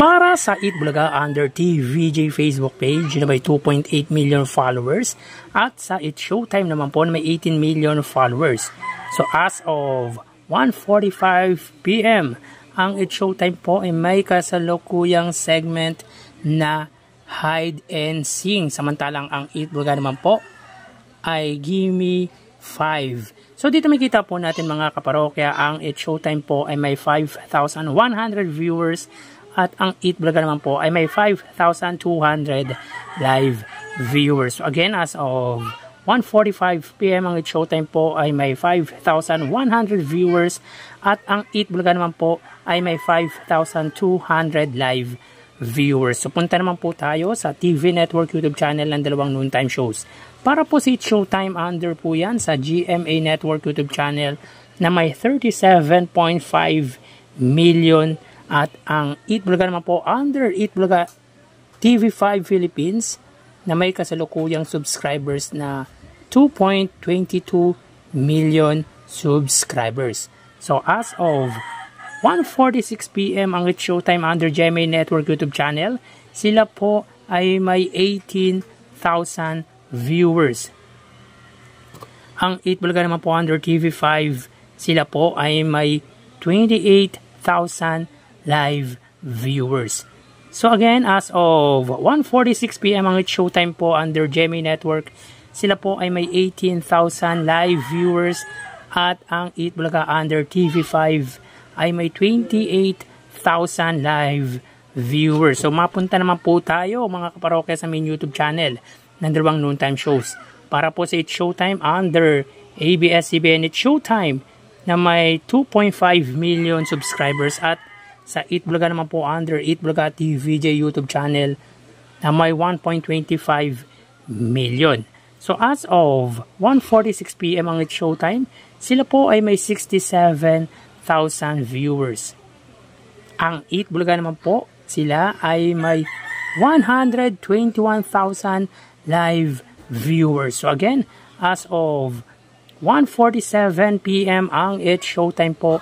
Para sa Eat Bulaga under TVJ Facebook page na may 2.8 million followers at sa Eat Showtime naman po na may 18 million followers. So as of 1:45 PM, ang Eat Showtime po ay may kasalukuyang segment na Hide and Sing. Samantalang ang Eat Bulaga naman po ay Gimme 5. So dito makita po natin mga kaparokya, ang Eat Showtime po ay may 5,100 viewers at ang Eat Bulaga naman po ay may 5,200 live viewers. So again, as of 1:45 PM, ang Eat Showtime po ay may 5,100 viewers at ang Eat Bulaga naman po ay may 5,200 live viewers. So punta naman po tayo sa TV Network YouTube channel ng dalawang noontime shows. Para po si Eat Showtime, under po yan sa GMA Network YouTube channel na may 37.5 million. At ang Eat Bulaga naman po under Eat Bulaga TV5 Philippines na may kasalukuyang subscribers na 2.22 million subscribers. So as of 1:46 PM, ang Eat Showtime under GMA Network YouTube channel, sila po ay may 18,000 viewers. Ang Eat Bulaga naman po under TV5, sila po ay may 28,000 live viewers. So again, as of 1:46 PM, ang Eat Showtime po under GMA Network, sila po ay may 18,000 live viewers at ang Eat Bulaga under TV5 ay may 28,000 live viewers. So mapunta naman po tayo mga kaparokya sa main YouTube channel ng dalawang noontime shows. Para po sa Eat Showtime under ABS-CBN Eat Showtime na may 2.5 million subscribers at sa Eat Bulaga naman po under Eat Bulaga TVJ YouTube channel na may 1.25 million. So as of 1:46 PM, ang Eat Showtime, sila po ay may 67,000 viewers. Ang Eat Bulaga naman po, sila ay may 121,000 live viewers. So again, as of 1:47 PM, ang Eat Showtime po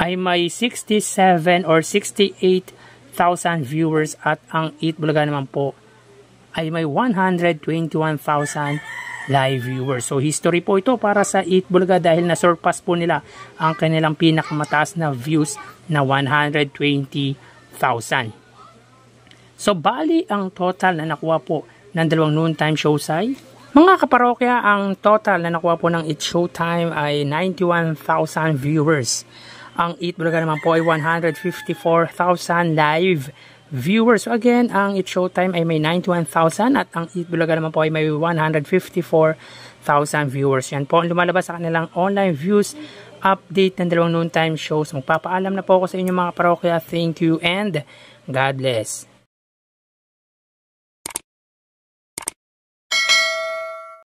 ay may 67 or 68,000 viewers at ang Eat Bulaga naman po ay may 121,000 live viewers. So history po ito para sa Eat Bulaga dahil na-surpass po nila ang kanilang pinakamataas na views na 120,000. So bali ang total na nakuha po ng dalawang noontime shows ay, mga kaparokya, ang total na nakuha po ng Eat Showtime ay 91,000 viewers. Ang Eat Bulaga naman po ay 154,000 live viewers. So again, ang Eat Showtime ay may 91,000 at ang Eat Bulaga naman po ay may 154,000 viewers. Yan po ang lumalabas sa kanilang online views update ng dalawang noontime shows. Magpapaalam na po ako sa inyo mga parokya. Thank you and God bless.